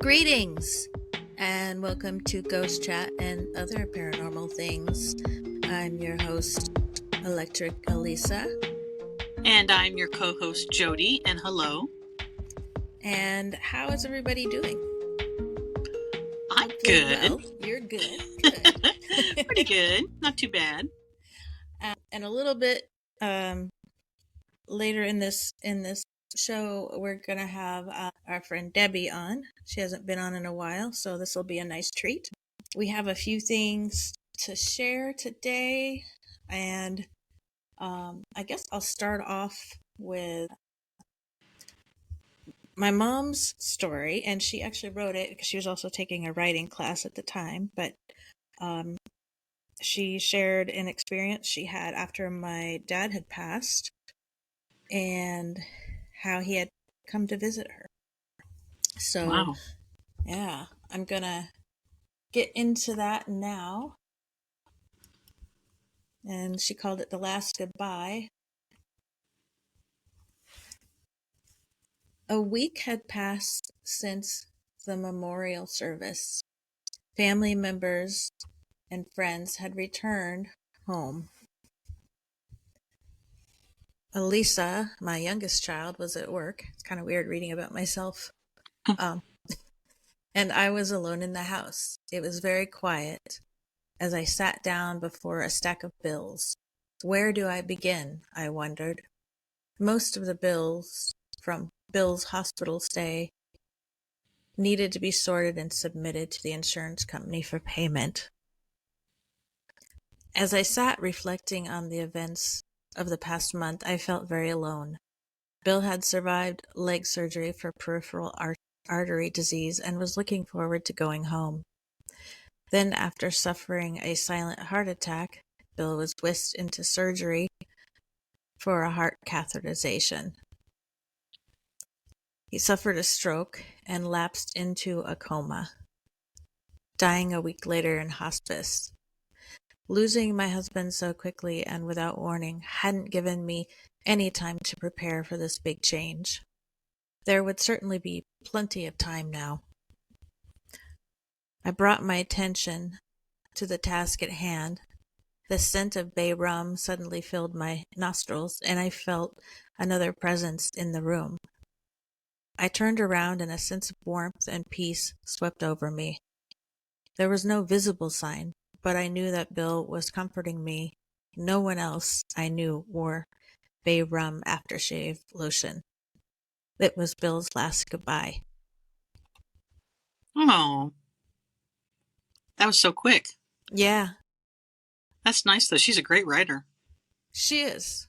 Greetings and welcome to Ghost Chat and Other Paranormal Things. I'm your host, Electric Elisa. And I'm your co-host, Jody, and hello. And how is everybody doing? I'm Hopefully good. Well. You're good. Good. Pretty good. Not too bad. And a little bit later in this show, we're going to have our friend Debbie on. She hasn't been on in a while, so this will be a nice treat. We have a few things to share today, and I guess I'll start off with my mom's story, and she actually wrote it because she was also taking a writing class at the time, but she shared an experience she had after my dad had passed and how he had come to visit her. So, wow. Yeah, I'm gonna get into that now. And she called it The Last Goodbye. A week had passed since the memorial service. Family members and friends had returned home. Elisa, my youngest child, was at work. It's kind of weird reading about myself. And I was alone in the house. It was very quiet as I sat down before a stack of bills. Where do I begin? I wondered. Most of the bills from Bill's hospital stay needed to be sorted and submitted to the insurance company for payment. As I sat reflecting on the events of the past month, I felt very alone. Bill had survived leg surgery for peripheral artery disease and was looking forward to going home. Then, after suffering a silent heart attack, Bill was whisked into surgery for a heart catheterization. He suffered a stroke and lapsed into a coma, dying a week later in hospice. Losing my husband so quickly and without warning hadn't given me any time to prepare for this big change. There would certainly be plenty of time now. I brought my attention to the task at hand. The scent of bay rum suddenly filled my nostrils, and I felt another presence in the room. I turned around and a sense of warmth and peace swept over me. There was no visible sign, but I knew that Bill was comforting me. No one else I knew wore bay rum aftershave lotion. It was Bill's last goodbye. Oh, that was so quick. Yeah. That's nice, though. She's a great writer. She is.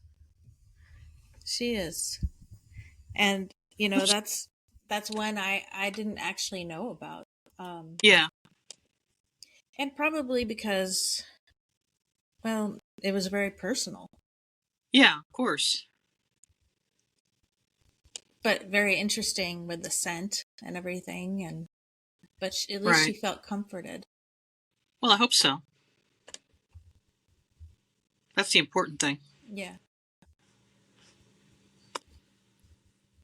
And, that's one I didn't actually know about. Yeah. And probably because, well, it was very personal. Yeah, of course. But very interesting with the scent and everything. But at least she felt comforted. Well, I hope so. That's the important thing. Yeah.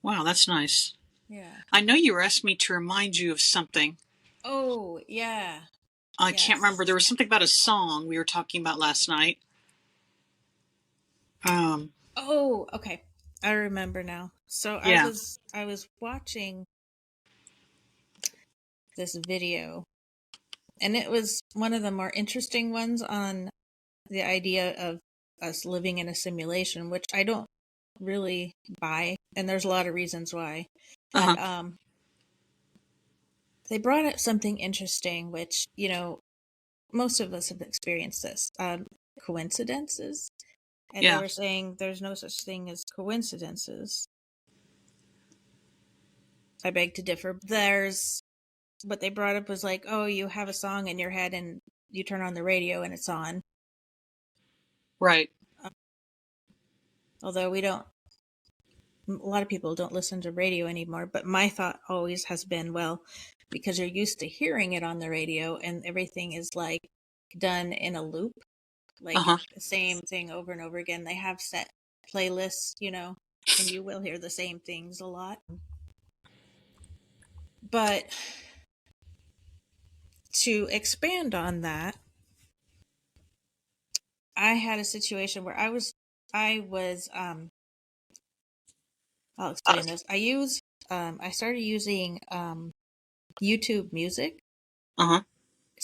Wow, that's nice. Yeah. I know you were asking me to remind you of something. Oh, yeah. I can't remember. There was something about a song we were talking about last night. Oh, okay. I remember now. So yeah. I was watching this video, and it was one of the more interesting ones on the idea of us living in a simulation, which I don't really buy, and there's a lot of reasons why. But they brought up something interesting, which, most of us have experienced this. Coincidences. And they were saying there's no such thing as coincidences. I beg to differ. What they brought up was like, oh, you have a song in your head and you turn on the radio and it's on. Right. Although a lot of people don't listen to radio anymore, but my thought always has been, well, because you're used to hearing it on the radio and everything is like done in a loop, like the same thing over and over again. They have set playlists, and you will hear the same things a lot. But to expand on that, I had a situation where I was I'll explain this. I started using YouTube Music Uh-huh.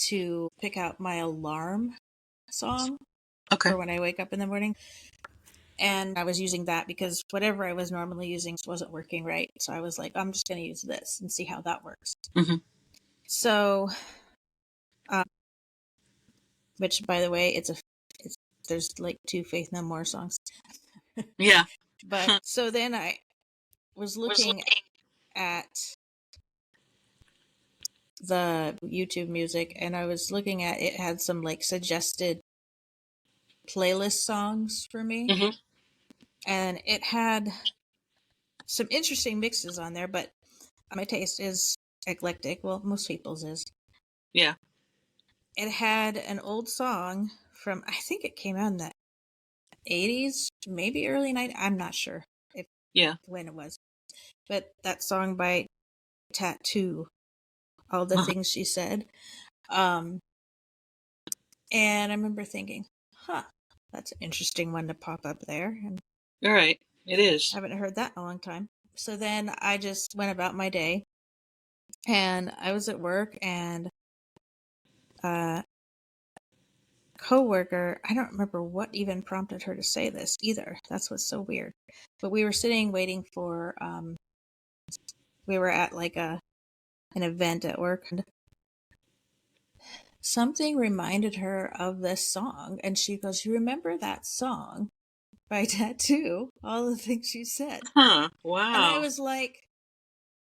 to pick out my alarm song Okay. for when I wake up in the morning. And I was using that because whatever I was normally using wasn't working right. So I was like, I'm just going to use this and see how that works. Mm-hmm. So, um, which by the way, there's like two Faith No More songs. Yeah. But so then I was looking at the YouTube Music, and I was looking at it had some like suggested playlist songs for me, Mm-hmm. and it had some interesting mixes on there, but my taste is eclectic. Well, most people's is. Yeah. It had an old song from, I think it came out in the 80s, maybe early 90s. I'm not sure if Yeah. when it was, but that song by Tattoo, All the Uh-huh. Things She Said. Um, and I remember thinking, huh, that's an interesting one to pop up there. And All right. It is. I haven't heard that in a long time. So then I just went about my day, and I was at work, and a coworker, I don't remember what even prompted her to say this either. That's what's so weird. But we were sitting waiting for we were at like an event at work, and something reminded her of this song, and she goes, "You remember that song by Tattoo, all the things she said?" Huh. And I Wow. was like,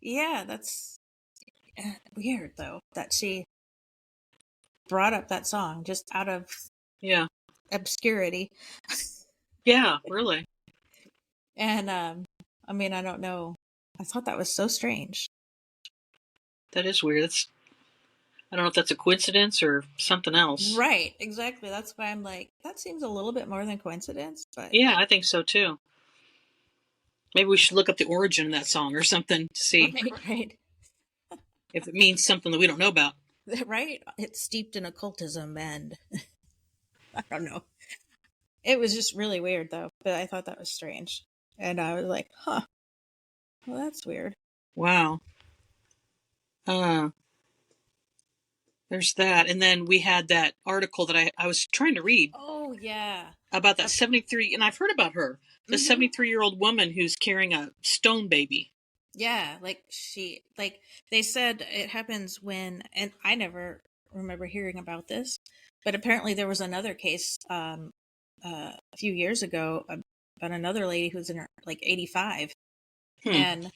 yeah, that's weird though that she brought up that song just out of Yeah. obscurity. Yeah. Really. And I mean, I don't know, I thought that was so strange. That is weird. I don't know if that's a coincidence or something else. Right, exactly. That's why I'm like, that seems a little bit more than coincidence, but Yeah, I think so too. Maybe we should look up the origin of that song or something to see right, right. if it means something that we don't know about. Right, it's steeped in occultism, and I don't know. It was just really weird though, but I thought that was strange. And I was like, huh, well, that's weird. Wow. Uh, there's that. And then we had that article that I was trying to read Oh, yeah. about that 73, and I've heard about her, the Mm-hmm. 73-year-old woman who's carrying a stone baby. Yeah, like they said it happens when, and I never remember hearing about this, but apparently there was another case a few years ago about another lady who's in her like 85. Hmm. And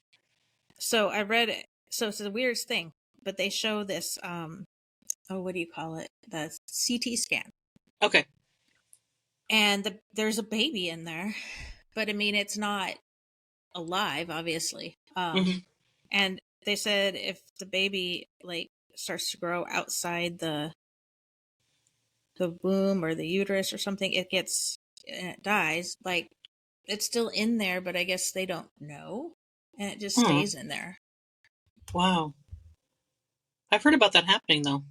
so I read it. So it's the weirdest thing, but they show this, oh, what do you call it? The CT scan. Okay. And there's a baby in there, but I mean, it's not alive, obviously. Mm-hmm. And they said if the baby like starts to grow outside the womb or the uterus or something, it dies. Like it's still in there, but I guess they don't know, and it just Hmm. stays in there. Wow. I've heard about that happening though.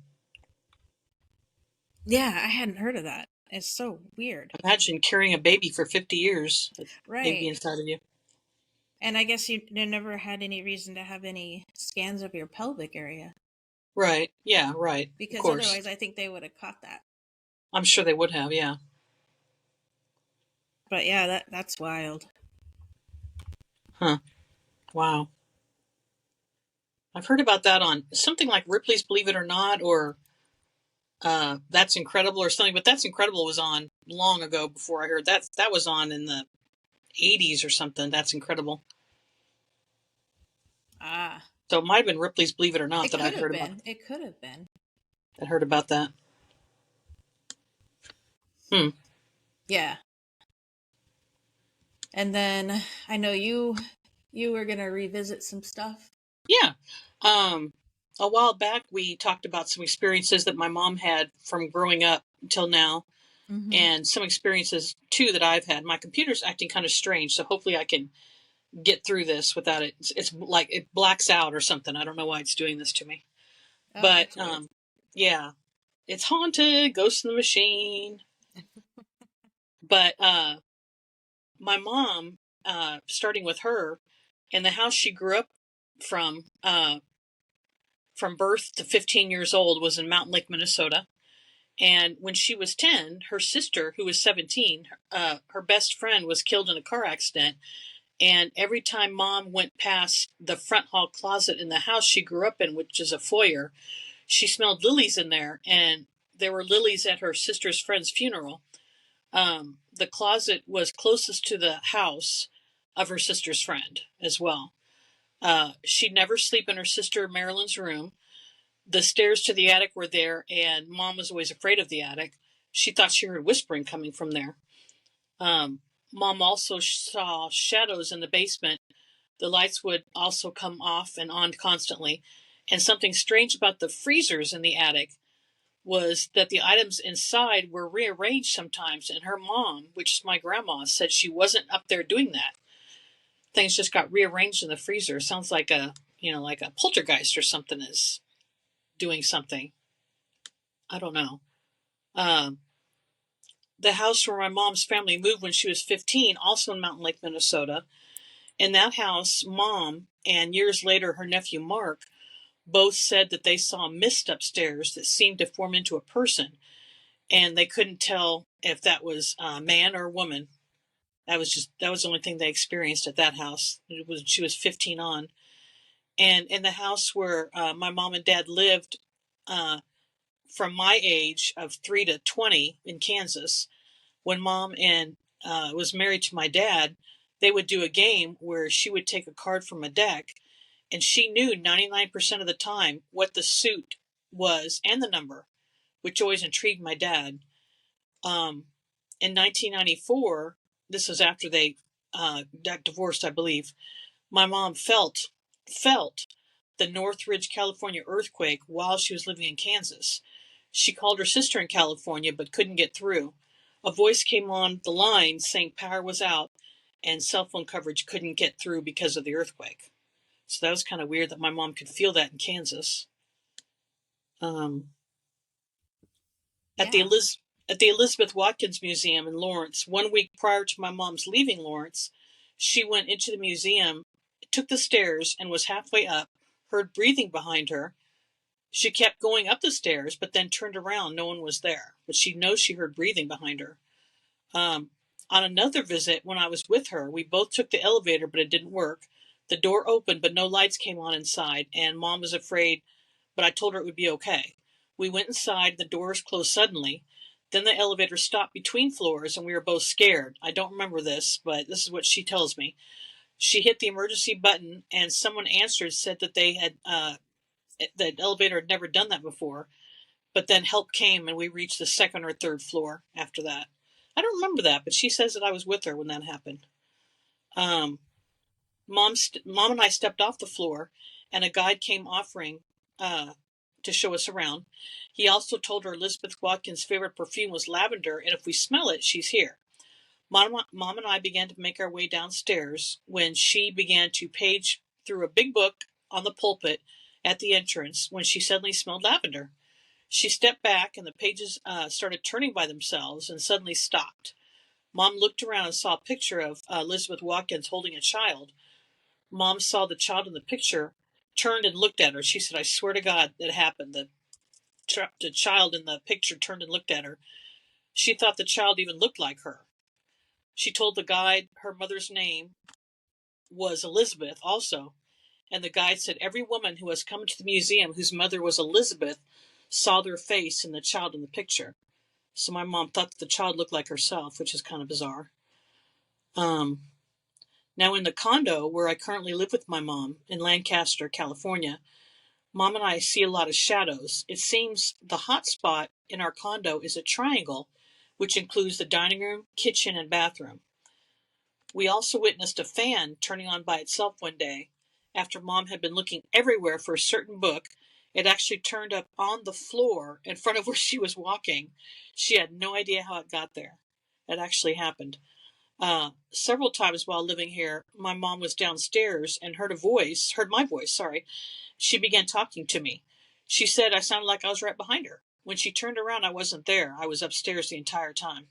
Yeah, I hadn't heard of that. It's so weird. Imagine carrying a baby for 50 years, a baby Right. inside of you. And I guess you never had any reason to have any scans of your pelvic area, Right. Yeah, right. Of because course. otherwise I think they would have caught that. I'm sure they would have, yeah. But yeah, that's wild. Huh. Wow. I've heard about that on something like Ripley's Believe It or Not, or That's Incredible or something, but That's Incredible was on long ago before I heard that. That was on in the 80s or something. That's Incredible. Ah, So it might have been Ripley's Believe It or Not it that could I'd have heard about been. It could have been. that. Hmm. Yeah. And then I know you were gonna revisit some stuff. Yeah. Um, a while back, we talked about some experiences that my mom had from growing up until now, Mm-hmm. and some experiences too that I've had. My computer's acting kind of strange, so hopefully I can get through this without it's like it blacks out or something. I don't know why it's doing this to me. Oh, But that's weird. Yeah. It's haunted, Ghost in the Machine. But my mom, starting with her, in the house she grew up from birth to 15 years old, was in Mountain Lake, Minnesota. And when she was 10, her sister, who was 17, her best friend, was killed in a car accident. And every time Mom went past the front hall closet in the house she grew up in, which is a foyer, she smelled lilies in there. And there were lilies at her sister's friend's funeral. The closet was closest to the house of her sister's friend as well. She'd never sleep in her sister Marilyn's room. The stairs to the attic were there, and Mom was always afraid of the attic. She thought she heard whispering coming from there. Mom also saw shadows in the basement. The lights would also come off and on constantly. And something strange about the freezers in the attic was that the items inside were rearranged sometimes. And her mom, which is my grandma, said she wasn't up there doing that. Things just got rearranged in the freezer. Sounds like like a poltergeist or something is doing something. I don't know. The house where my mom's family moved when she was 15, also in Mountain Lake, Minnesota. In that house, Mom and years later her nephew Mark both said that they saw a mist upstairs that seemed to form into a person, and they couldn't tell if that was a man or a woman. That was the only thing they experienced at that house. She was 15 on. And in the house where my mom and dad lived, from my age of 3 to 20 in Kansas, when Mom and was married to my dad, they would do a game where she would take a card from a deck, and she knew 99% of the time what the suit was and the number, which always intrigued my dad. In 1994, this was after they got divorced, I believe, my mom felt the Northridge, California earthquake while she was living in Kansas. She called her sister in California but couldn't get through. A voice came on the line saying power was out and cell phone coverage couldn't get through because of the earthquake. So that was kind of weird that my mom could feel that in Kansas. Um, at the Yeah. at the Elizabeth Watkins Museum in Lawrence, 1 week prior to my mom's leaving Lawrence, she went into the museum, took the stairs, and was halfway up, heard breathing behind her. She kept going up the stairs, but then turned around. No one was there, but she knows she heard breathing behind her. On another visit, when I was with her, we both took the elevator, but it didn't work. The door opened, but no lights came on inside, and Mom was afraid, but I told her it would be okay. We went inside, the doors closed suddenly. Then the elevator stopped between floors, and we were both scared. I don't remember this, but this is what she tells me. She hit the emergency button, and someone answered, said that the elevator had never done that before. But then help came, and we reached the second or third floor after that. I don't remember that, but she says that I was with her when that happened. Mom and I stepped off the floor, and a guide came offering to show us around. He also told her Elizabeth Watkins' favorite perfume was lavender, and if we smell it, she's here. Mom and I began to make our way downstairs when she began to page through a big book on the pulpit at the entrance when she suddenly smelled lavender. She stepped back, and the pages started turning by themselves and suddenly stopped. Mom looked around and saw a picture of Elizabeth Watkins holding a child. Mom saw the child in the picture, turned and looked at her. She said, I swear to God that happened. The child in the picture turned and looked at her. She thought the child even looked like her. She told the guide her mother's name was Elizabeth also, and the guide said every woman who has come to the museum whose mother was Elizabeth saw their face in the child in the picture. So my mom thought that the child looked like herself, which is kind of bizarre. Now in the condo where I currently live with my mom in Lancaster, California, Mom and I see a lot of shadows. It seems the hot spot in our condo is a triangle, which includes the dining room, kitchen, and bathroom. We also witnessed a fan turning on by itself one day. After Mom had been looking everywhere for a certain book, it actually turned up on the floor in front of where she was walking. She had no idea how it got there. It actually happened. Several times while living here, my mom was downstairs and heard my voice. She began talking to me. She said I sounded like I was right behind her. When she turned around, I wasn't there. I was upstairs the entire time.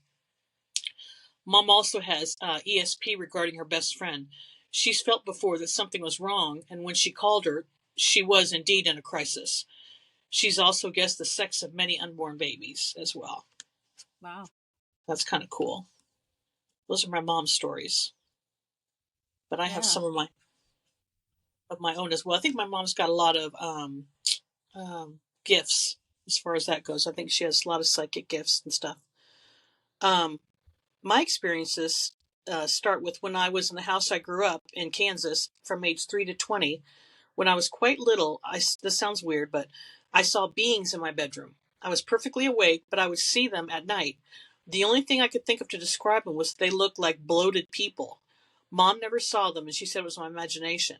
Mom also has ESP regarding her best friend. She's felt before that something was wrong, and when she called her, she was indeed in a crisis. She's also guessed the sex of many unborn babies as well. Wow. That's kind of cool. Those are my mom's stories. But I have Yeah. some of my own as well. I think my mom's got a lot of gifts as far as that goes. I think she has a lot of psychic gifts and stuff. My experiences start with when I was in the house I grew up in Kansas from age 3 to 20. When I was quite little, this sounds weird, but I saw beings in my bedroom. I was perfectly awake, but I would see them at night. The only thing I could think of to describe them was they looked like bloated people. Mom never saw them, and she said it was my imagination.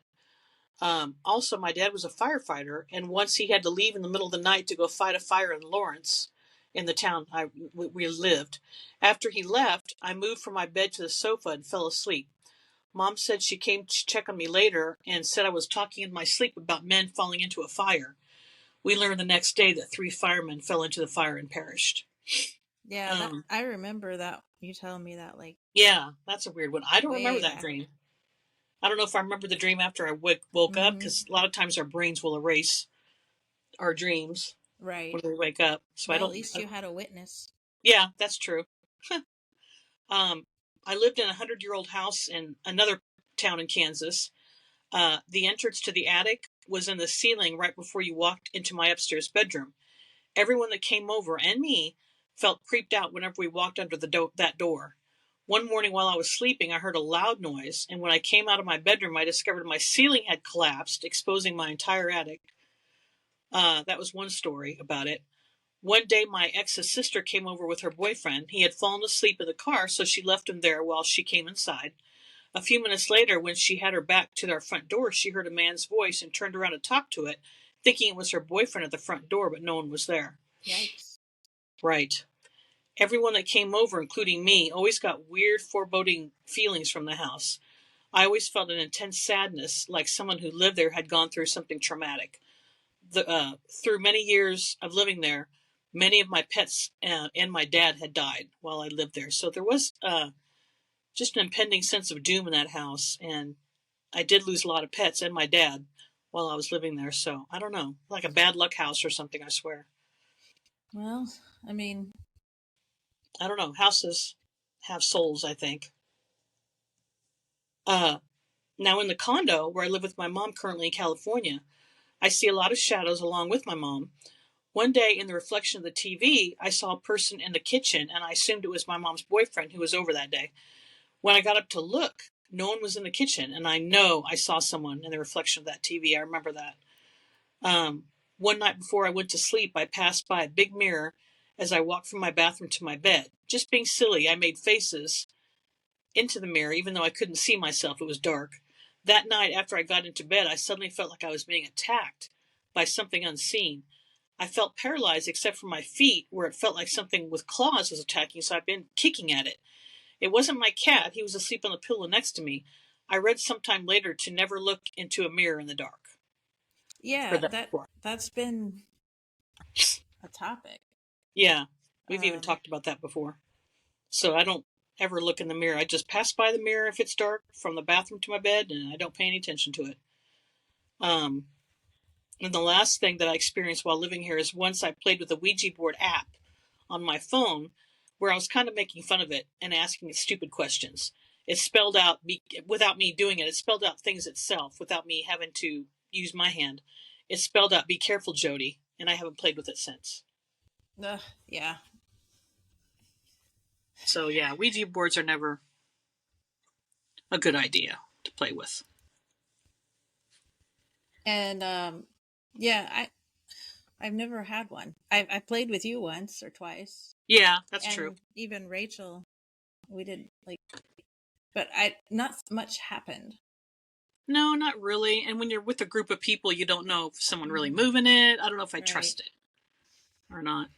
Also, my dad was a firefighter, and once he had to leave in the middle of the night to go fight a fire in Lawrence, in the town we lived. After he left, I moved from my bed to the sofa and fell asleep. Mom said she came to check on me later and said I was talking in my sleep about men falling into a fire. We learned the next day that 3 firemen fell into the fire and perished. Yeah, that I remember that you telling me that like Yeah, that's a weird one. I don't remember way that back. dream. I don't know if I remember the dream after I woke up, Mm-hmm. because a lot of times our brains will erase our dreams Right. when we wake up. So I Well, at don't. least you had a witness. Yeah, that's true. um, I lived in a 100-year-old house in another town in Kansas. The entrance to the attic was in the ceiling right before you walked into my upstairs bedroom. Everyone that came over, and me, felt creeped out whenever we walked under that door. One morning while I was sleeping, I heard a loud noise, and when I came out of my bedroom, I discovered my ceiling had collapsed, exposing my entire attic. That was one story about it. One day, my ex's sister came over with her boyfriend. He had fallen asleep in the car, so she left him there while she came inside. A few minutes later, when she had her back to our front door, she heard a man's voice and turned around to talk to it, thinking it was her boyfriend at the front door, but no one was there. Yikes. Right. Everyone that came over, including me, always got weird, foreboding feelings from the house. I always felt an intense sadness, like someone who lived there had gone through something traumatic. Through many years of living there, many of my pets and my dad had died while I lived there. So there was just an impending sense of doom in that house. And I did lose a lot of pets and my dad while I was living there. So I don't know, like a bad luck house or something, I swear. Well, I mean, I don't know. Houses have souls, I think. Uh, Now, in the condo where I live with my mom currently in California, I see a lot of shadows along with my mom. One day, in the reflection of the TV, I saw a person in the kitchen, and I assumed it was my mom's boyfriend who was over that day. When I got up to look, no one was in the kitchen, and I know I saw someone in the reflection of that TV. I remember that. One night before I went to sleep, I passed by a big mirror as I walked from my bathroom to my bed. Just being silly, I made faces into the mirror, even though I couldn't see myself. It was dark. That night, after I got into bed, I suddenly felt like I was being attacked by something unseen. I felt paralyzed except for my feet, where it felt like something with claws was attacking, so I've been kicking at it. It wasn't my cat. He was asleep on the pillow next to me. I read sometime later to never look into a mirror in the dark. I've yeah, heard that before. that's been a topic. Yeah, we've even Um, talked about that before. So I don't ever look in the mirror. I just pass by the mirror if it's dark from the bathroom to my bed, and I don't pay any attention to it. Um, and the last thing that I experienced while living here is once I played with a Ouija board app on my phone where I was kind of making fun of it and asking it stupid questions. It spelled out, without me doing it, it spelled out things itself without me having to use my hand. It spelled out, "Be careful, Jody," and I haven't played with it since. yeah. So yeah, Ouija boards are never a good idea to play with. And yeah, I've never had one. I played with you once or twice, Yeah, that's true. and even Rachel, we did like, but I not much happened. No, not really. And when you're with a group of people, you don't know if someone really Mm-hmm. moving it. I don't know if I Right. trust it or not.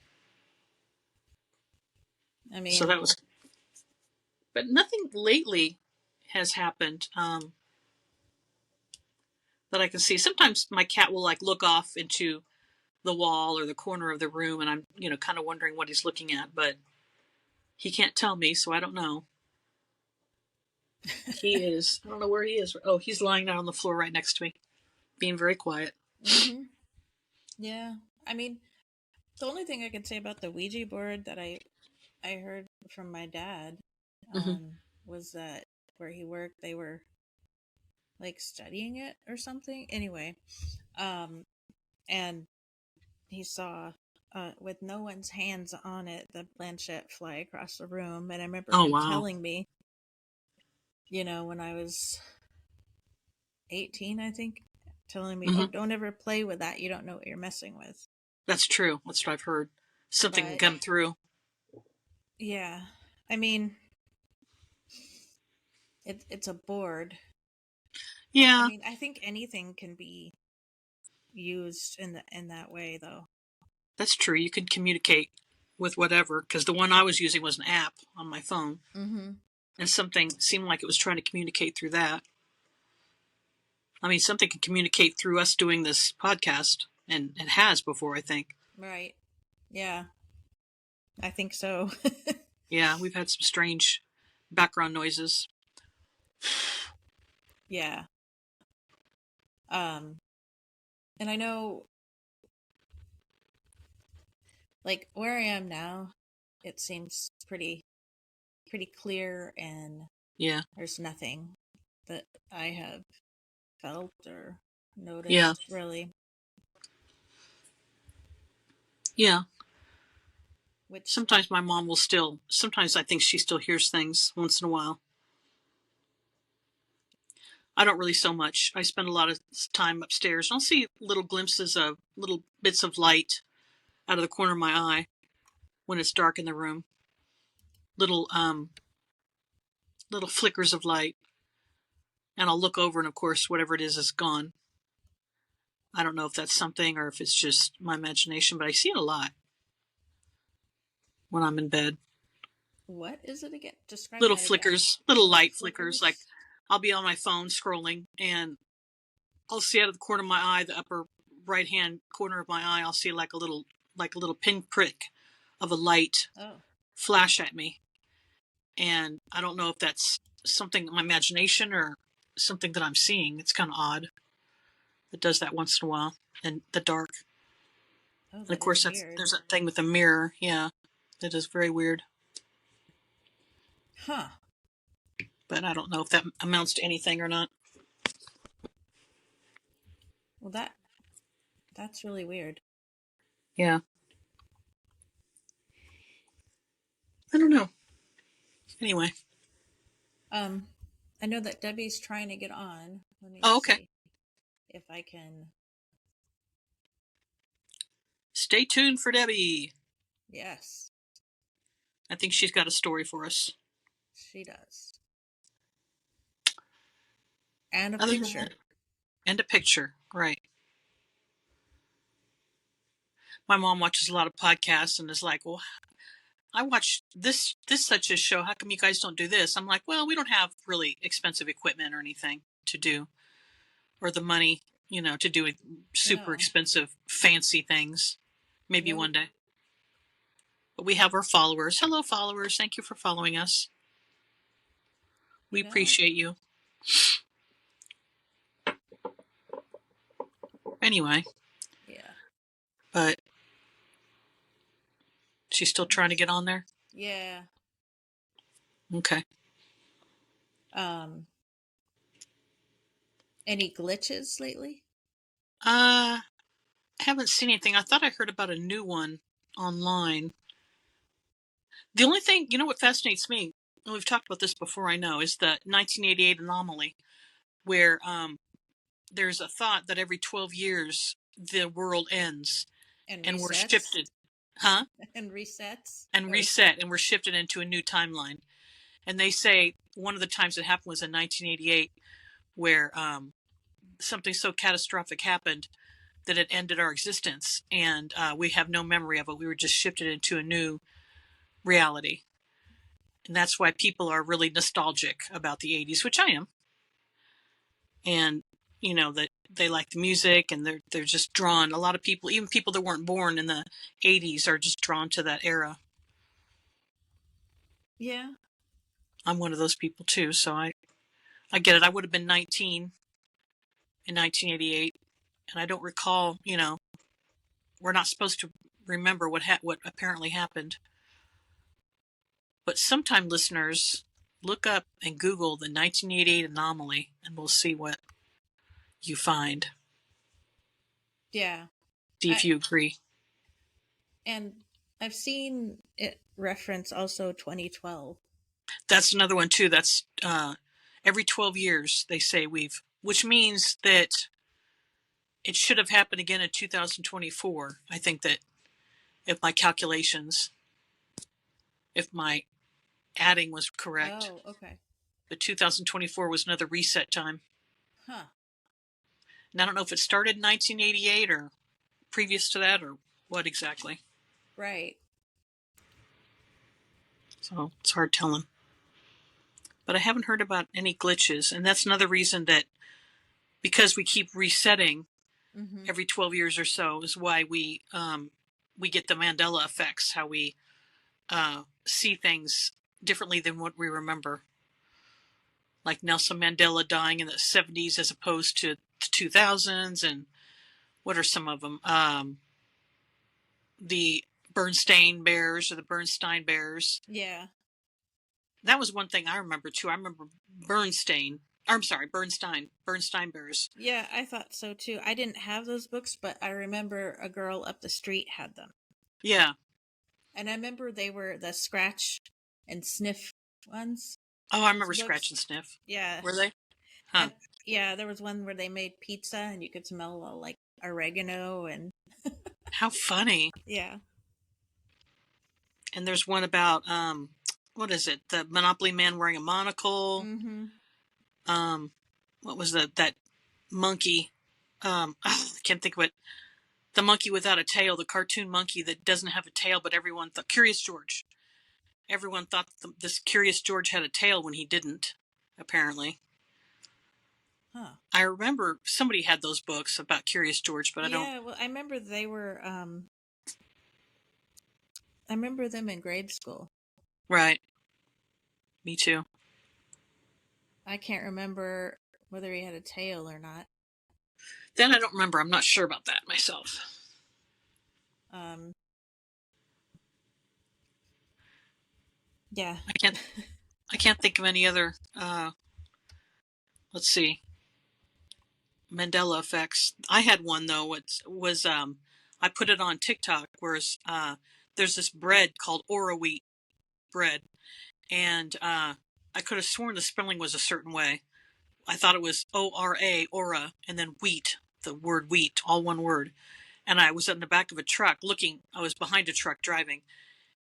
I So mean, that was, but nothing lately has happened that I can see. Sometimes my cat will like look off into the wall or the corner of the room, and I'm, kind of wondering what he's looking at, but he can't tell me, so I don't know. He is, I don't know where he is. Oh, he's lying out on the floor right next to me, being very quiet. Mm-hmm. Yeah. I mean, the only thing I can say about the Ouija board that I heard from my dad Mm-hmm. was that where he worked, they were like studying it or something. Anyway, and he saw, with no one's hands on it, the planchette fly across the room. And I remember Oh, him wow. telling me, when I was 18, I think, telling me, Mm-hmm. "Oh, don't ever play with that. You don't know what you're messing with." That's true. That's what I've heard. Something can But come through. yeah, I mean, it's a board. I Yeah, mean, I think anything can be used in that way, though. that's true. You can communicate with whatever, because the one I was using was an app on my phone, Mm-hmm. and something seemed like it was trying to communicate through that. I mean, something can communicate through us doing this podcast, and it has before, I think. Right. Yeah, I think so. Yeah, we've had some strange background noises. Yeah. Um, and I know, like where I am now, it seems pretty clear, and Yeah, there's nothing that I have felt or yeah, noticed really. yeah. Which, Sometimes my mom will still, sometimes I think she still hears things once in a while. I don't really so much. I spend a lot of time upstairs. I'll see little glimpses of little bits of light out of the corner of my eye when it's dark in the room. Little flickers of light. And I'll look over, and of course, whatever it is gone. I don't know if that's something or if it's just my imagination, but I see it a lot when I'm in bed. what is it again? Describe Little that again. flickers, little Little light flickers. Like, flickers. I'll be on my phone scrolling, and I'll see out of the corner of my eye, the upper right hand corner of my eye, I'll see like a little pinprick of a light Oh, flash at me. And I don't know if that's something in my imagination or something that I'm seeing. It's kind of odd. It does that once in a while in the dark. oh, And of that is course, weird. there's that thing with the mirror. Yeah, that is very weird. Huh. But I don't know if that amounts to anything or not. Well, that's really weird. Yeah, I don't know. Anyway. Um, I know that Debbie's trying to get on. Let me Oh, okay. see if I can. Stay tuned for Debbie. Yes, I think she's got a story for us. she does. And a Other than that, picture. and a picture. Right. My mom watches a lot of podcasts and is like, well, I watch this such a show. How come you guys don't do this? I'm like, well, we don't have really expensive equipment or anything to do, or the money, to do super No. expensive, fancy things. Maybe Nope. one day. But we have our followers. Hello, followers. Thank you for following us. We You know? appreciate you. Anyway, Yeah. but she's still trying to get on there. Yeah. Okay. Um, any glitches lately? I haven't seen anything. I thought I heard about a new one online. The only thing, what fascinates me, and we've talked about this before, I know, is the 1988 anomaly, where there's a thought that every 12 years the world ends And and we're resets? shifted, huh? And resets? And Or reset, and we're shifted into a new timeline. And they say one of the times it happened was in 1988, where something so catastrophic happened that it ended our existence, and we have no memory of it. We were just shifted into a new reality. And that's why people are really nostalgic about the 80s, which I am. And, that they like the music, and they're just drawn. A lot of people, even people that weren't born in the 80s, are just drawn to that era. Yeah. I'm one of those people too, so I get it. I would have been 19 in 1988, and I don't recall. We're not supposed to remember what apparently happened. But sometime, listeners, look up and Google the 1988 anomaly, and we'll see what you find. Yeah. See if you agree. And I've seen it reference also 2012. That's another one too. That's every 12 years they say which means that it should have happened again in 2024. I think that if my calculations, if my adding was correct, Oh, okay. the 2024 was another reset time. Huh. And I don't know if it started in 1988 or previous to that or what exactly. Right. So it's hard telling. But I haven't heard about any glitches. And that's another reason that because we keep resetting every 12 years or so is why we get the Mandela effects, how we see things differently than what we remember. Like Nelson Mandela dying in the 70s as opposed to the 2000s. And what are some of them? The Bernstein Bears or the Bernstein Bears. Yeah. That was one thing I remember too. I remember Bernstein Bears. Yeah, I thought so too. I didn't have those books, but I remember a girl up the street had them. Yeah. And I remember they were the scratch and sniff ones. Oh, I remember Scratch and Sniff. Yeah. Were they? Huh. And, yeah, there was one where they made pizza and you could smell like oregano and How funny. yeah. And there's one about what is it? The Monopoly man wearing a monocle. What was that monkey? I can't think of it. The monkey without a tail, the cartoon monkey that doesn't have a tail, but everyone thought Curious George. Everyone thought this Curious George had a tail when he didn't, apparently. Huh. I remember somebody had those books about Curious George, but I don't. Yeah, well, I remember they were. I remember them in grade school. Right. Me too. I can't remember whether he had a tail or not. Then I don't remember. I'm not sure about that myself. Yeah. I can't think of any other. Let's see. Mandela effects. I had one though. It was I put it on TikTok. Whereas there's this bread called Ora wheat bread, and I could have sworn the spelling was a certain way. I thought it was Ora, and then wheat, the word wheat, all one word. And I was in the back of a truck looking. I was behind a truck driving,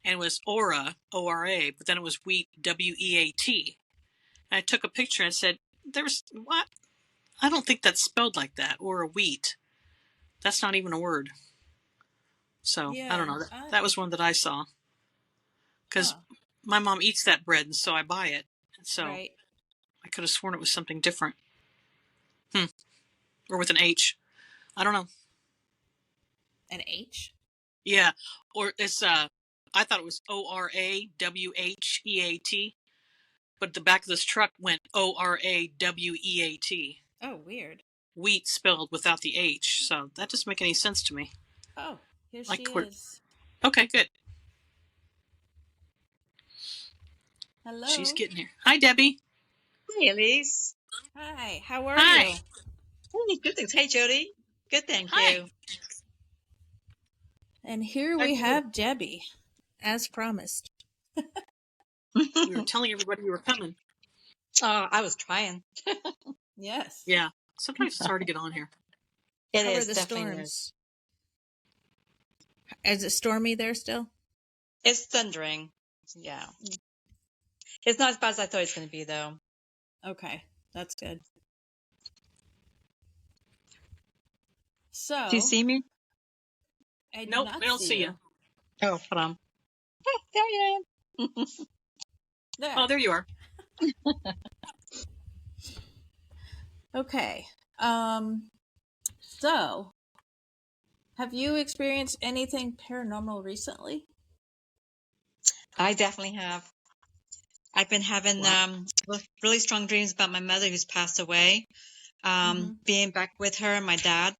and it was Ora, but then it was wheat, Weat. And I took a picture and said, "There's what? I don't think that's spelled like that, or a wheat. That's not even a word." So Yeah, I don't know. That was one that I saw because my mom eats that bread, and so I buy it. And so right. I could have sworn it was something different. Or with an H. I don't know. An H? Yeah. Or it's I thought it was Orawheat, but the back of this truck went Orawheat. Oh, weird. Wheat spelled without the H. So that doesn't make any sense to me. Oh, here she is. Okay, good. Hello. She's getting here. Hi, Debbie. Hey, Elise. Hi, how are Hi. you? Hey, good thanks. Hey, Jody. Good, thank Hi. you. And here we have Debbie, as promised. You were telling everybody you were coming. Oh, I was trying. Yes. Yeah. Sometimes it's hard to get on here. It How is, are the definitely storms? Is it stormy there still? It's thundering. Yeah. It's not as bad as I thought it was going to be, though. Okay, that's good. So, Do you see me? I do Nope, not I don't see you. Oh, hold on. There I am. There. Oh, there you are. Okay. So, have you experienced anything paranormal recently? I definitely have. I've been having Wow. really strong dreams about my mother who's passed away. Being back with her and my dad.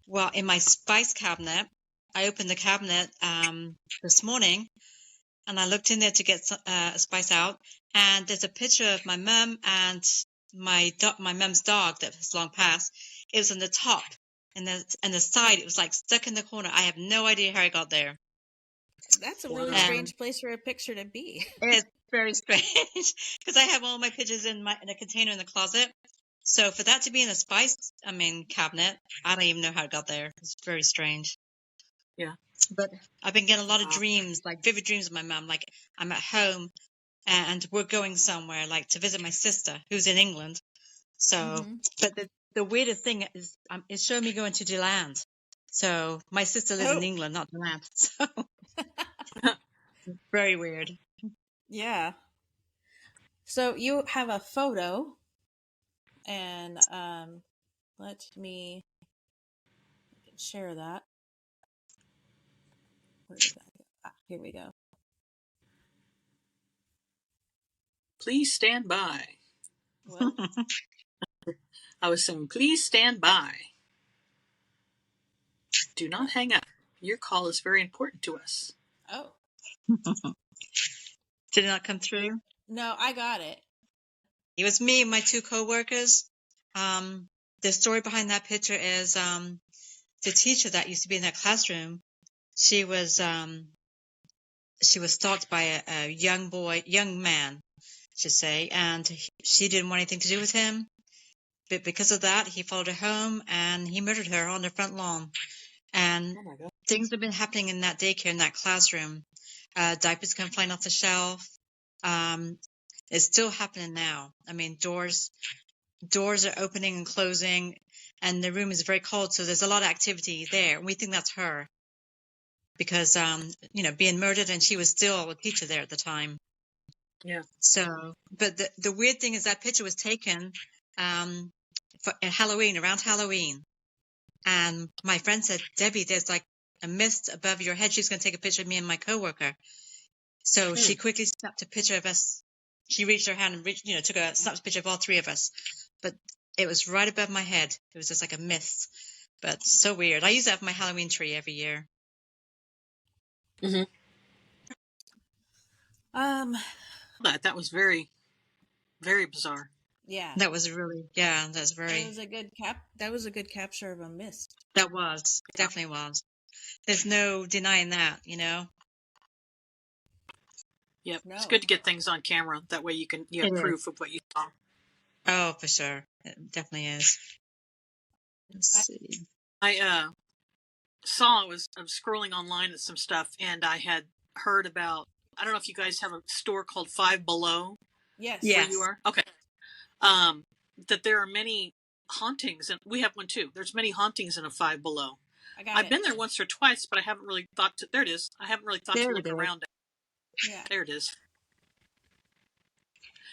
Well, in my spice cabinet, I opened the cabinet this morning, and I looked in there to get a spice out, and there's a picture of my mum and my mum's dog that has long passed. It was on the top, and the side, it was like stuck in the corner. I have no idea how I got there. That's a really Wow. strange place for a picture to be. It's very strange because I have all my pictures in a container in the closet. So for that to be in a cabinet, I don't even know how it got there. It's very strange. Yeah. But I've been getting a lot of Wow. dreams, like vivid dreams of my mum. Like I'm at home and we're going somewhere, like to visit my sister who's in England. So, but the weirdest thing is, it's showing me going to DeLand. So my sister lives in Oh, England, not DeLand. So very weird. yeah. So you have a photo, and let me share that. Where did that go? Ah, here we go. Please stand by. What? I was saying, please stand by. Do not hang up. Your call is very important to us. Oh, Did it not come through? no, I got it. It was me and my two coworkers. The story behind that picture is the teacher that used to be in that classroom. She was stalked by a young man, I should say, and she didn't want anything to do with him. But because of that, he followed her home and he murdered her on their front lawn. And Oh my God. things have been happening in that daycare, in that classroom. Diapers come flying off the shelf. It's still happening now. I mean, doors are opening and closing, and the room is very cold, so there's a lot of activity there. And we think that's her because, being murdered, and she was still a teacher there at the time. Yeah. So, but the weird thing is that picture was taken for Halloween, around Halloween. And my friend said, Debbie, there's like a mist above your head. She's going to take a picture of me and my coworker. So she quickly snapped a picture of us. She reached her hand and snapped a picture of all three of us. But it was right above my head. It was just like a mist. But so weird. I use that for my Halloween tree every year. Mm-hmm. That was very, very bizarre. Yeah. That was really, yeah, that's very. That was a good capture of a mist. That was, definitely was. There's no denying that, Yep. No. It's good to get things on camera. That way you have proof of what you saw. Oh, for sure. It definitely is. Let's see. I I was scrolling online at some stuff, and I had heard about, I don't know if you guys have a store called Five Below. Yes. Where you are? Okay. That there are many hauntings, and we have one too. There's many hauntings in a Five Below. I've been there once or twice, but I haven't really thought to. There it is. I haven't really thought to look around it. Yeah. There it is.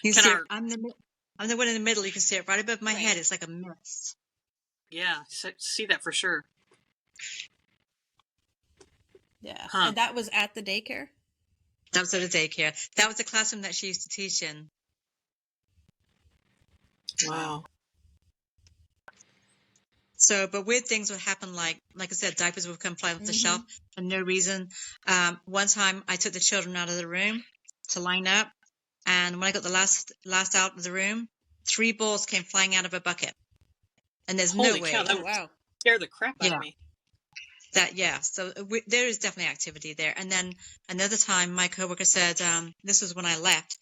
You see, I'm the one in the middle. You can see it right above my head. It's like a mist. Yeah, see that for sure. Yeah. Huh. And that was at the daycare? That was at a daycare. That was the classroom that she used to teach in. Wow. So, but weird things would happen, like I said, diapers would come flying off the shelf for no reason. One time I took the children out of the room to line up, and when I got the last out of the room, 3 balls came flying out of a bucket. And there's Holy no way. Cow, that would scare the crap out of me. So there is definitely activity there. And then another time, my coworker said, this was when I left.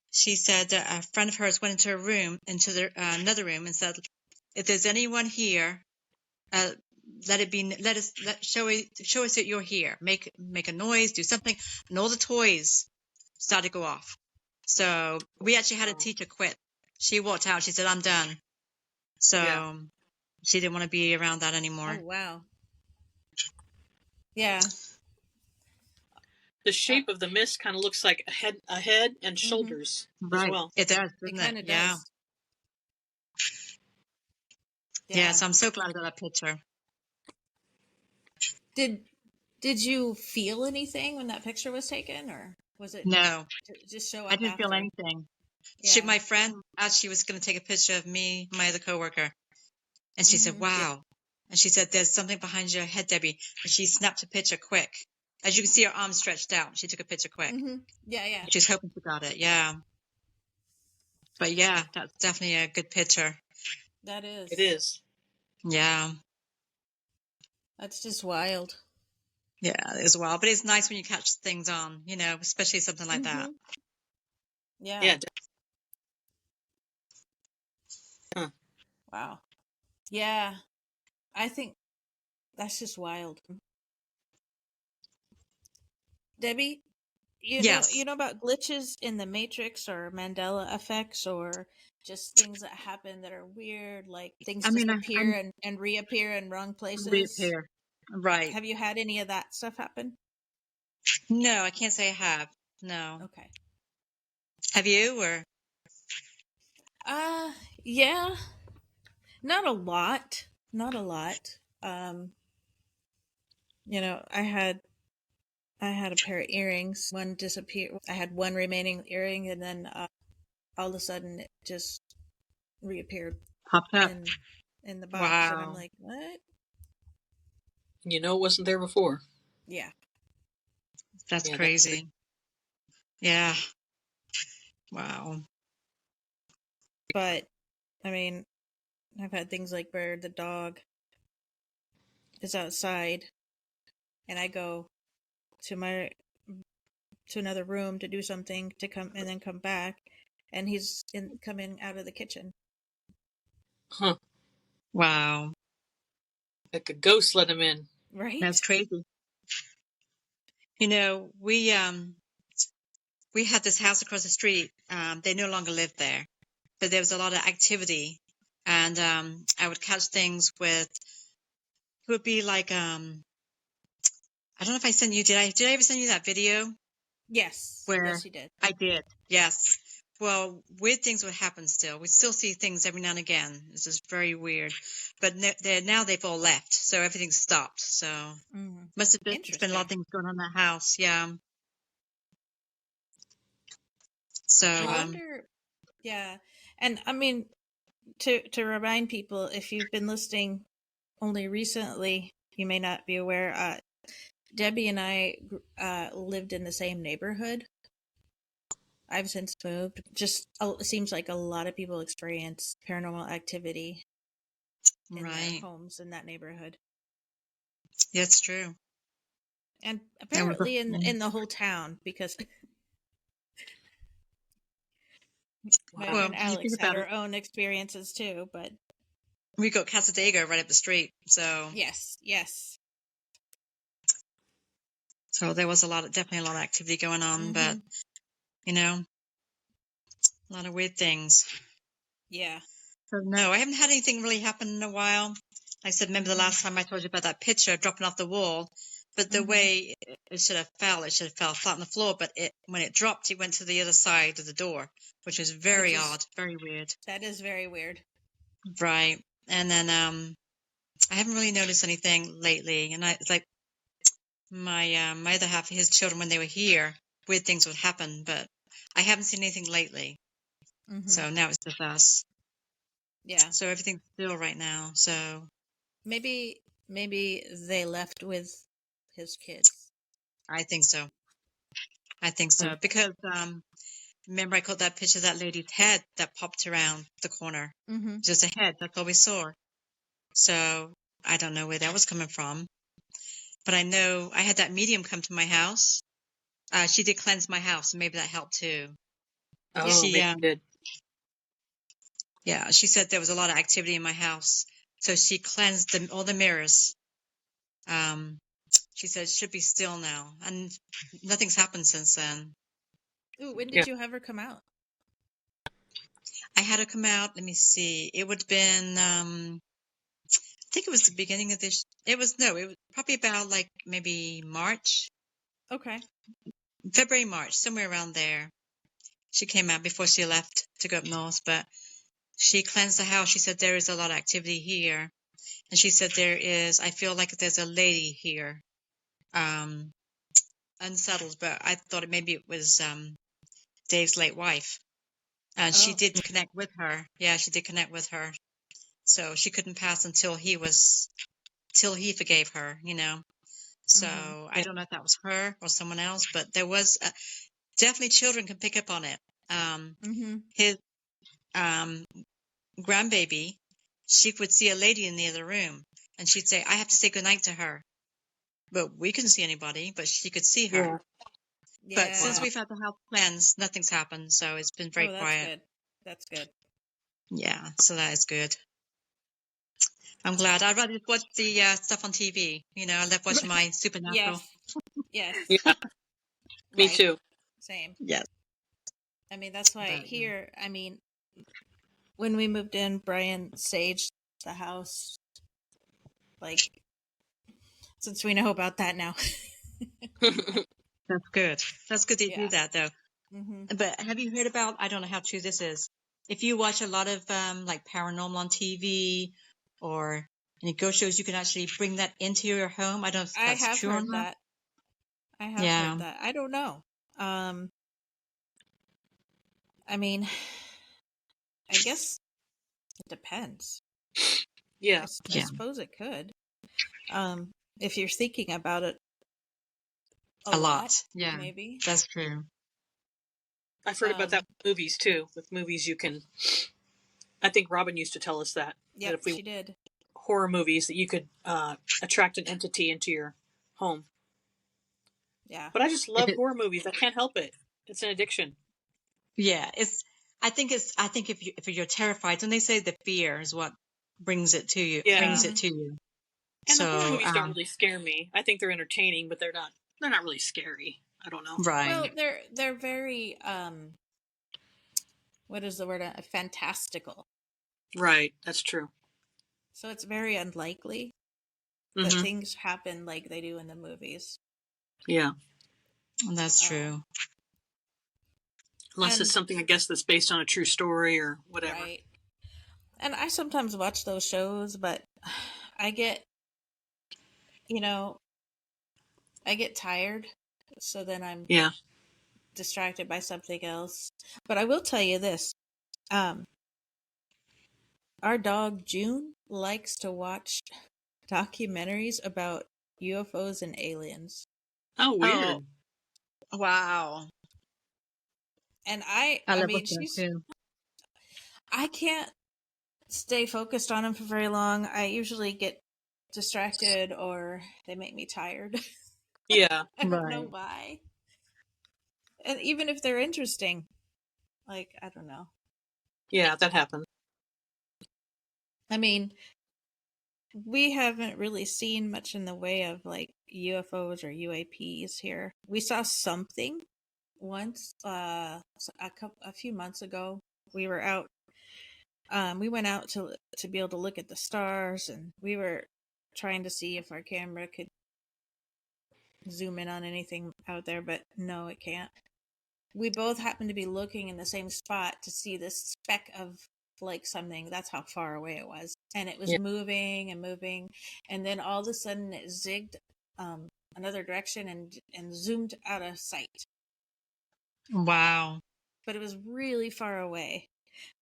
She said a friend of hers went into a room, another room, and said, "If there's anyone here, show us that you're here. Make a noise, do something." And all the toys started to go off. So we actually had a teacher quit. She walked out. She said, "I'm done." So she didn't want to be around that anymore. Oh, wow. Yeah. The shape of the mist kind of looks like a head and shoulders as well. It does, doesn't it? Kind of does. Yeah, so I'm so glad I got that picture. Did you feel anything when that picture was taken, or was it No, just show I up didn't feel after? anything. Yeah. My friend, as she was going to take a picture of me, my other coworker, and she said, "Wow." And she said, "There's something behind your head, Debbie." And she snapped a picture quick. As you can see, her arm stretched out. She took a picture quick. Yeah, yeah. She's hoping she got it. Yeah. But yeah, that's definitely a good picture. That is. It is. Yeah. That's just wild. Yeah, it was wild. But it's nice when you catch things on, especially something like that. Yeah. Yeah. Huh. Wow. Yeah. I think that's just wild. Debbie, Yes. you know about glitches in the Matrix or Mandela effects or just things that happen that are weird, like things I mean, disappear I'm and reappear in wrong places? reappear. Right. Have you had any of that stuff happen? No, I can't say I have. No. Okay. Have you or? Yeah. Not a lot. Not a lot. I had a pair of earrings. One disappeared. I had one remaining earring, and then all of a sudden it just reappeared Popped up. in the box, and I'm Wow. like, what? You know, it wasn't there before. Yeah. That's Yeah, crazy. Yeah. Wow. But I mean, I've had things like where the dog is outside, and I go to another room to do something to come and then come back, and he's coming out of the kitchen. Huh. Wow. Like a ghost let him in. Right? That's crazy. We had this house across the street. They no longer live there, but there was a lot of activity, and I would catch things with. It would be like I don't know if I sent you. Did I ever send you that video? Yes. Where Yes, you did. I did. Yes. Well, weird things would happen still. We still see things every now and again. It's just very weird. But now they've all left, so everything's stopped. So must have been it's been a lot of things going on in that house. Yeah. So I wonder. Yeah, and I mean, to remind people, if you've been listening only recently, you may not be aware. Debbie and I lived in the same neighborhood. I've since moved. Just it seems like a lot of people experience paranormal activity in their right. homes in that neighborhood, Yeah, it's true. and And apparently in the whole town, because my Wow. friend you think Alex had about it. her own experiences too. But We got Casadega right up the street, so yes, there was definitely a lot of activity going on, but a lot of weird things. Yeah. So no, I haven't had anything really happen in a while. Like I said, remember the last time I told you about that picture dropping off the wall, but the way it should have fell flat on the floor, but when it dropped, it went to the other side of the door, which is very odd, very weird. That is very weird. Right. And then I haven't really noticed anything lately, and it's like my other half of his children, when they were here, weird things would happen, but I haven't seen anything lately. So now it's just us. Yeah. So everything's still right now. So maybe they left with his kids. I think so. Because remember I caught that picture of that lady's head that popped around the corner. Just a head. That's all we saw. So I don't know where that was coming from, but I know I had that medium come to my house. She did cleanse my house, and maybe that helped too. Oh, She maybe it did. Yeah, she said there was a lot of activity in my house, so she cleansed all the mirrors. She said it should be still now, and nothing's happened since then. Ooh, when did you have her come out? I had her come out. Let me see. It would have been, I think it was the beginning of this. It was probably about like maybe March. Okay. February, March, somewhere around there. She came out before she left to go up north, but She cleansed the house. She said there is a lot of activity here. And she said I feel like there's a lady here. Unsettled, but I thought maybe it was Dave's late wife. And she did connect with her. Yeah, she did connect with her. So she couldn't pass until he forgave her, So I don't know if that was her or someone else, but there was definitely children can pick up on it. His grandbaby, she would see a lady in the other room and she'd say, I have to say goodnight to her. But we couldn't see anybody, but she could see her. Yeah. But since we've had the house cleansed, nothing's happened. So it's been very quiet. Good. That's good. Yeah, so that is good. I'm glad. I'd rather watch the stuff on TV. I love watching my Supernatural. Yes. Yeah. Me too. Same. Yes. I mean, that's why here, I mean, when we moved in, Brian saged the house. Like, since we know about that now. That's good. That's good that you do that, though. Mm-hmm. But have you heard about, I don't know how true this is, if you watch a lot of like paranormal on TV or any ghost shows, you can actually bring that into your home. I don't know if that's true or not. I have heard that. I don't know. I mean, I guess it depends. Yeah. I suppose it could. If you're thinking about it a lot. Yeah. Maybe. That's true. I've heard about that with movies too. With movies, you can. I think Robin used to tell us that. Yeah, that if she did. Horror movies that you could attract an entity into your home. Yeah. But I just love horror movies. I can't help it. It's an addiction. Yeah, I think if you're terrified, and they say the fear is what brings it to you. Yeah. Brings it to you. And the horror movies don't really scare me. I think they're entertaining, but they're not really scary. I don't know. Right. Well, they're very what is the word? Fantastical. Right. That's true. So it's very unlikely that things happen like they do in the movies. Yeah. That's true. Unless it's something, I guess, that's based on a true story or whatever. Right. And I sometimes watch those shows, but I get, I get tired. So then I'm distracted by something else. But I will tell you this. Our dog, June, likes to watch documentaries about UFOs and aliens. Oh, weird. Oh, wow. And I mean, I can't stay focused on them for very long. I usually get distracted or they make me tired. Yeah. I don't know why. And even if they're interesting, like, I don't know. Yeah, that happens. I mean, we haven't really seen much in the way of like UFOs or UAPs here. We saw something once a few months ago. We were out. We went out to be able to look at the stars, and we were trying to see if our camera could zoom in on anything out there, but no, it can't. We both happened to be looking in the same spot to see this speck of like something. That's how far away it was, and it was moving and moving, and then all of a sudden it zigged another direction and zoomed out of sight. Wow. But it was really far away.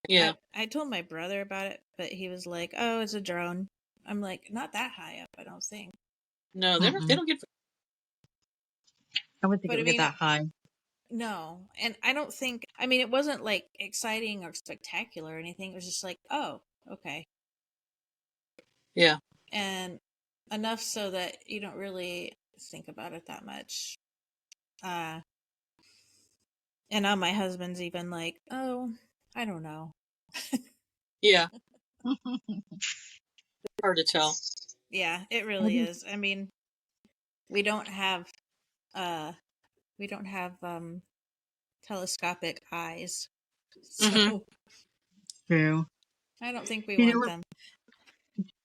Yeah. I told my brother about it, but he was like, "Oh, it's a drone." I'm like, "Not that high up, I don't think." No, they don't get. I wouldn't think it would get that high. No, and I don't think. I mean, it wasn't like exciting or spectacular or anything. It was just like, "Oh, okay." Yeah. And enough so that you don't really think about it that much. And now my husband's even like, "Oh, I don't know." Yeah. Hard to tell. Yeah, it really is. I mean, we don't have telescopic eyes. So True. I don't think we want them.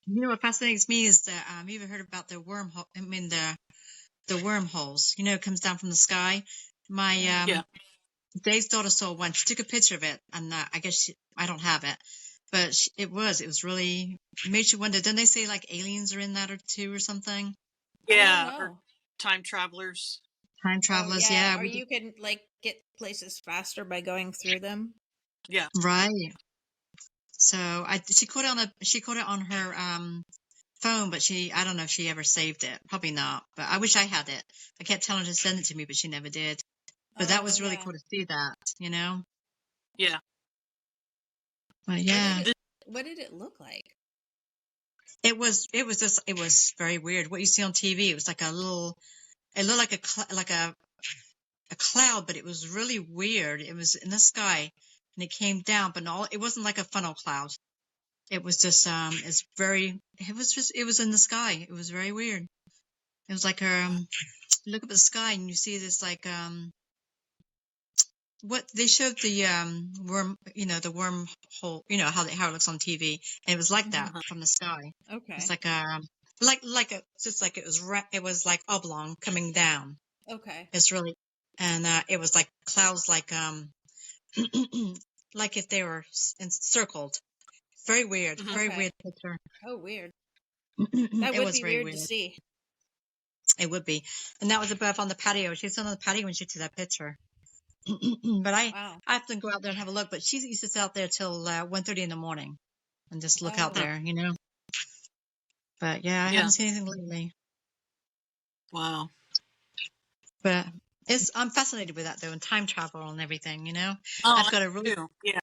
You know what fascinates me is that have you ever heard about the wormhole? I mean the wormholes. It comes down from the sky. My Dave's daughter saw one. She took a picture of it, and I guess I don't have it, But it was really, it made you wonder. Didn't they say like aliens are in that or too or something? Yeah, Oh or no. time travelers. Time Oh travelers, yeah, yeah. or you can like get places faster by going through them. Yeah. Right. So she caught it on her phone, but I don't know if she ever saved it. Probably not. But I wish I had it. I kept telling her to send it to me, but she never did. But that Oh was really yeah. cool to see that, you know? Yeah. But yeah, What did it look like? it was very weird. What you see on TV, it was like it looked like a cloud, but it was really weird. It was in the sky and it came down, but it wasn't like a funnel cloud. It was just, it was in the sky. It was very weird. It was like, you look up at the sky and you see this like, what they showed the the wormhole, how it looks on TV, and it was like that Uh-huh. from the sky. Okay. It's like just like it was like oblong coming down. Okay. It's really, and it was like clouds, like like if they were encircled. Very weird, very Okay. weird picture. Oh, weird. That It would was be very weird to weird. see. It would be, and that was above on the patio. She was on the patio when she took that picture. But I Wow. often go out there and have a look. But she used to sit out there till 1:30 in the morning and just look out Oh. there, you know. But yeah, I Yeah. haven't seen anything lately. Wow. But I'm fascinated with that though, and time travel and everything, you know. Oh, I've I got do. Yeah.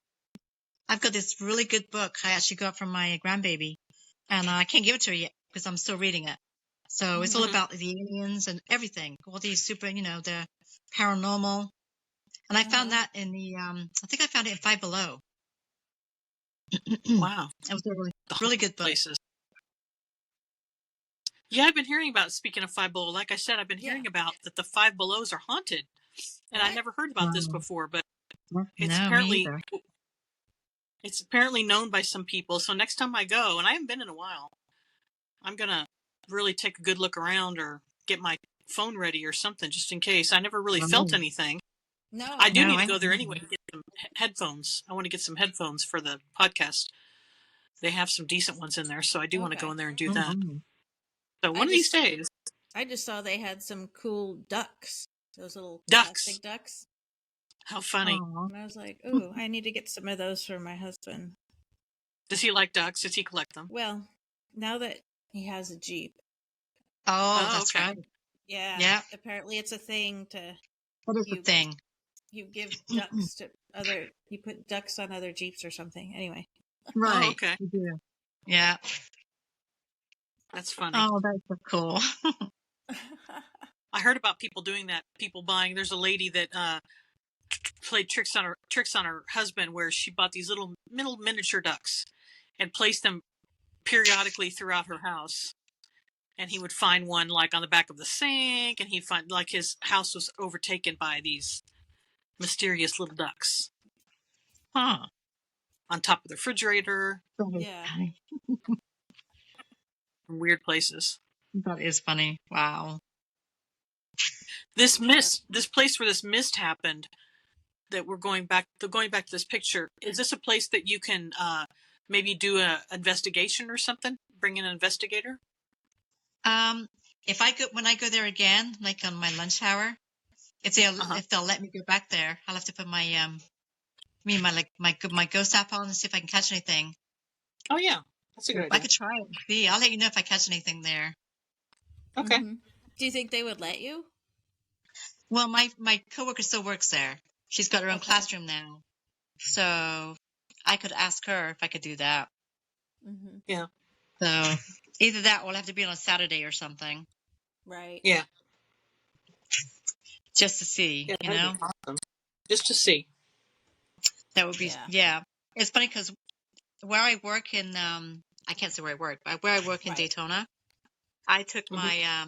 I've got this really good book I actually got from my grandbaby, and I can't give it to her yet because I'm still reading it. So it's all Mhm. about the aliens and everything, all these the paranormal. And I found that in I think I found it in Five Below. It Wow. was a really, The really haunted good book. places. Yeah, I've been hearing about, speaking of Five Below, like I said, I've been hearing about that the Five Belows are haunted. And I What? never heard about this before, but it's No, me apparently either. it's apparently known by some people. So next time I go, and I haven't been in a while, I'm gonna really take a good look around or get my phone ready or something just in case. I never really felt Oh, anything. No, I I do no, need to I go there haven't. anyway and get some headphones. I want to get some headphones for the podcast. They have some decent ones in there, so I do want to go okay. in there and do that. Mm-hmm. So one of these days, I just saw they had some cool ducks. Those little ducks. plastic ducks. How funny. Oh, And I was like, "Ooh, I need to get some of those for my husband." Does he like ducks? Does he collect them? Well, now that he has a Jeep. oh, Oh, that's okay. right. Yeah. Yeah, Apparently it's a thing to that is the you thing. you give ducks to you put ducks on other Jeeps or something. Anyway. Oh, Right. okay. You do. Yeah. That's funny. Oh, that's so cool. I heard about people doing that. People buying. There's a lady that played tricks on her husband, where she bought these little miniature ducks and placed them periodically throughout her house. And he would find one like on the back of the sink, and he'd find like his house was overtaken by these mysterious little ducks Huh. on top of the refrigerator, That is Yeah. funny. in weird places. That is funny. Wow. This place where this mist happened, that we're going back to this picture, is this a place that you can maybe do a investigation or something? Bring in an investigator? If when I go there again, like on my lunch hour, if they'll let me go back there, I'll have to put my my ghost app on and see if I can catch anything. Oh yeah, that's a good I idea. could try it. See, I'll let you know if I catch anything there. Okay. Mm-hmm. Do you think they would let you? Well, my coworker still works there. She's got her own Okay. classroom now, so I could ask her if I could do that. Mm-hmm. Yeah. So either that, or it'll have to be on a Saturday or something, Right. Yeah. just to see. Yeah, You that'd know, be awesome. Just to see. that would be Yeah. It's funny because where I work in I can't say where I work, but where I work in Right. Daytona, I took my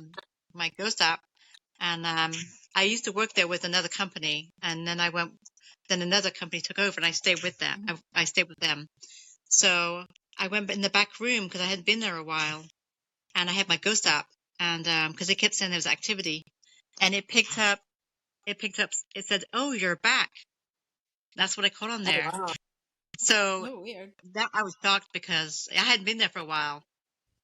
my ghost app, and I used to work there with another company, and then then another company took over, and I stayed with them. Mm-hmm. I stayed with them. So I went in the back room because I hadn't been there a while, and I had my ghost app, and because they kept saying there was activity, and it picked up. It said, "Oh, you're back." That's what I caught on Oh there. wow. So Oh, weird. that I was shocked because I hadn't been there for a while.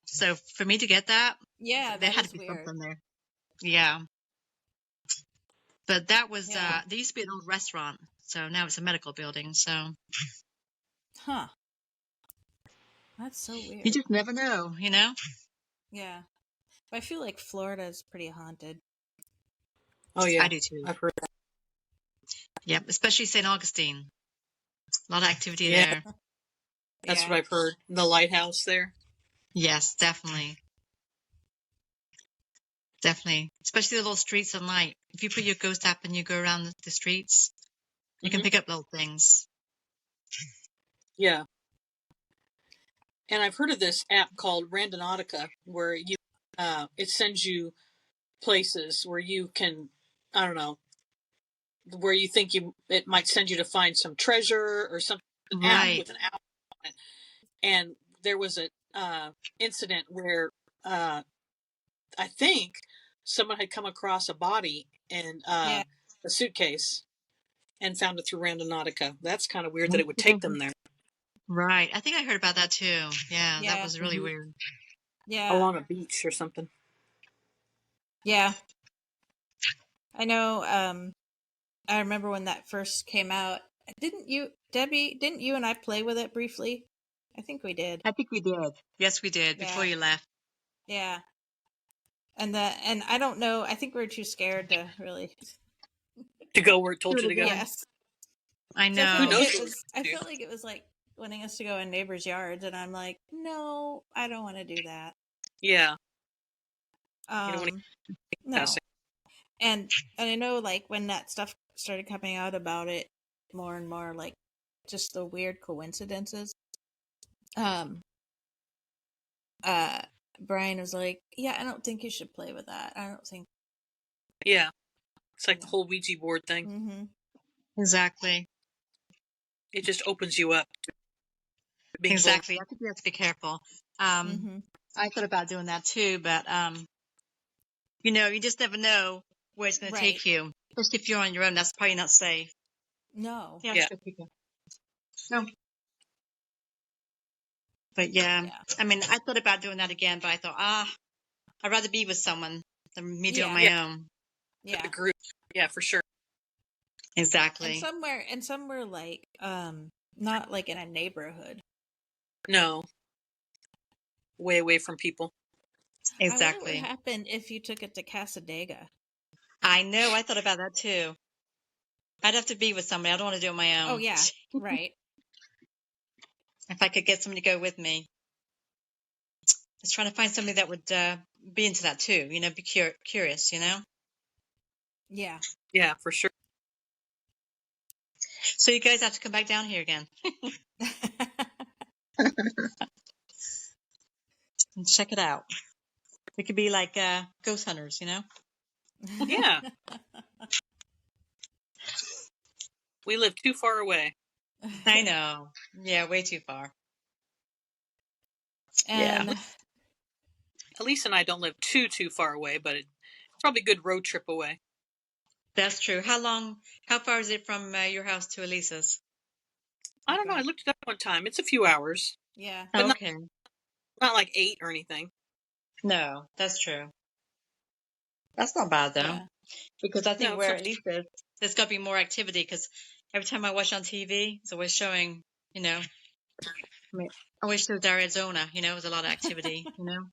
So for me to get that, Yeah, there that had to is be weird. something there. Yeah. But that was, Yeah. there used to be an old restaurant. So now it's a medical building. So Huh. That's so you weird. just never know, you know? Yeah. But I feel like Florida is pretty haunted. Oh yeah, I do too. I've heard that. Yep. Especially St. Augustine. A lot of activity Yeah, there. that's Yeah. what I've heard. The lighthouse there. Yes, definitely. Definitely. Especially the little streets at night. If you put your ghost app and you go around the streets, you can Hmm. pick up little things. Yeah, and I've heard of this app called Randonautica, where you it sends you places where you can, I don't know, where you think it might send you to find some treasure or something. An app Right. with an owl on it. And there was a incident where I think someone had come across a body in Yeah. a suitcase and found it through Randonautica. That's kind of weird that it would take them Mhm. there Right. I think I heard about that too. Yeah, that Yeah. was really weird. Yeah. along a beach or something. Yeah. I know. I remember when that first came out. Didn't you, Debbie? Didn't you and I play with it briefly? I think we did. I think we did. Yes, we did before Yeah. you left. Yeah. And I don't know. I think we were too scared to really. To go where it Do told it you to go. again. Yes. I I Who felt know. like knows it what was. I we do? felt like it was like wanting us to go in neighbors' yards, and I'm like, no, I don't want to do that. Yeah, you don't want Um, to pass no. And I know, like, when that stuff started coming out about it more and more, like just the weird coincidences. Um, uh, Brian was like, "Yeah, I don't think you should play with that. I don't think, Yeah, it's you like the know." whole Ouija board thing. Mm-hmm. Exactly. It just opens you up to being vulnerable. Exactly. I think we have to be careful. Um, Mm-hmm. I thought about doing that too, but you know, you just never know where it's going to Right. take you. Especially if you're on your own, that's probably not safe. No. Yeah, Yeah, sure, people. No, but yeah, Yeah. I mean, I thought about doing that again, but I thought, I'd rather be with someone than me do it on Yeah. yeah, my own. with the Yeah. group. Yeah, for sure. Exactly. And somewhere like not like in a neighborhood. No, way away from people. I wonder what Exactly. happened if you took it to Casadega. I know. I thought about that too. I'd have to be with somebody. I don't want to do it on my Oh own. yeah. Right. If I could get somebody to go with me, I was trying to find somebody that would be into that too. You know, be curious. You know. Yeah. Yeah, for sure. So you guys have to come back down here again and check it out. We could be like ghost hunters. You know. Yeah, we live too far away. I know. Yeah, way too far. Yeah. And Elisa and I don't live too far away, but it's probably a good road trip away. That's true. How far is it from your house to Elisa's? I don't know. I looked it up one time. It's a few hours, yeah. but Oh, okay. not like 8 or anything. No, that's true. That's not bad though, Yeah. because I think No, it's where not. Elisa is, there's got to be more activity because every time I watch on TV, it's always showing, you know, I mean, I wish there was Arizona, you know, it was a lot of activity, you know?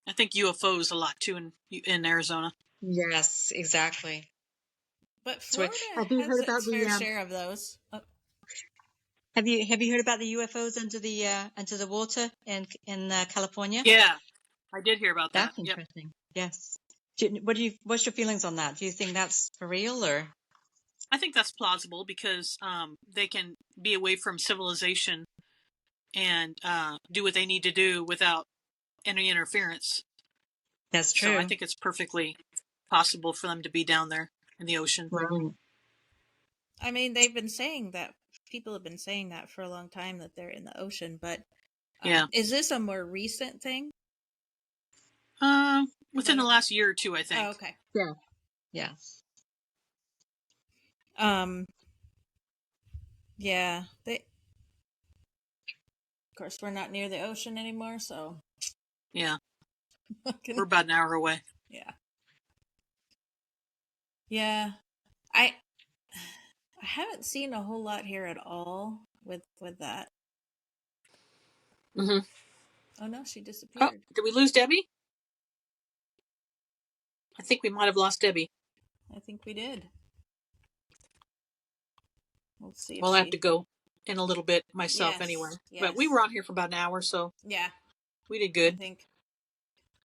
I think UFOs a lot too in Arizona. Yes, exactly. But So Florida have you has heard about its fair the share of those. Oh, have you heard about the UFOs under the water in California? Yeah, I did hear about that. That's Yep. interesting. Yes. What's your feelings on that? Do you think that's for real or? I think that's plausible because they can be away from civilization and do what they need to do without any interference. That's So I true. think it's perfectly possible for them to be down there in the ocean. Right. I mean, they've been saying that. People have been saying that for a long time that they're in the ocean. But Yeah. is this a more recent thing? Within the last year or two, I think. Oh, okay. Yeah. Yeah. Um. Yeah, of course, we're not near the ocean anymore, so Yeah. We're about an hour away. Yeah. Yeah. I haven't seen a whole lot here at all with that. Mm-hmm. Oh no, she Oh, disappeared. did we lose Debbie? I think we might have lost Debbie. I think we did. We'll see if Well, I have to go in a little bit myself anyway. Yes. But we were on here for about an hour, so Yeah, we did I good. think.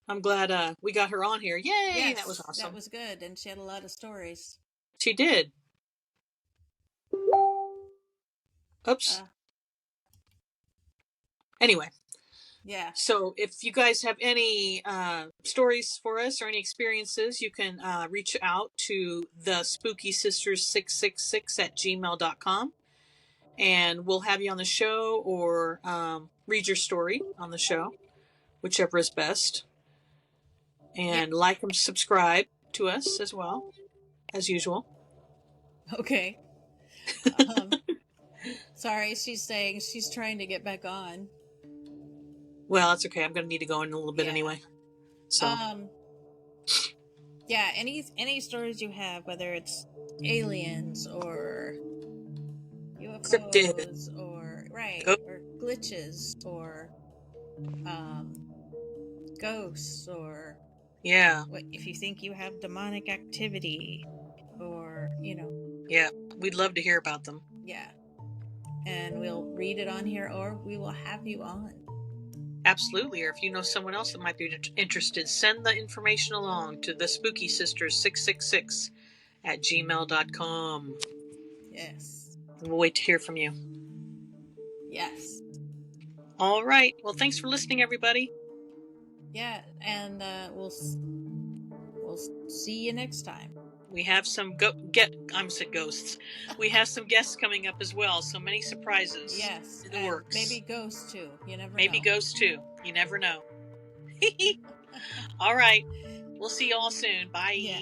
I'm glad we got her on here. Yay! Yes, that was awesome. That was good, and she had a lot of stories. She did. Oops. Anyway. Yeah. So if you guys have any stories for us or any experiences, you can reach out to the Spooky Sisters 666 at gmail.com, and we'll have you on the show or read your story on the show, whichever is best. And like and subscribe to us as well, as usual. Okay. Sorry, she's saying she's trying to get back on. Well, that's okay. I'm going to need to go in a little bit anyway. So. Yeah, any stories you have, whether it's aliens or UFOs Cryptid. or or glitches or ghosts or what if you think you have demonic activity or yeah, we'd love to hear about them. Yeah, and we'll read it on here or we will have you on. Absolutely. Or if you know someone else that might be interested, send the information along to the Spooky Sisters 666 at gmail.com. Yes. And we'll wait to hear from you. Yes. All right. Well, thanks for listening, everybody. Yeah, and we'll see you next time. We have some ghosts. We have some guests coming up as well. So many surprises. Yes, in the works. Maybe ghosts too. You never know. Maybe ghosts too. You never know. All right. We'll see you all soon. Bye. Yeah.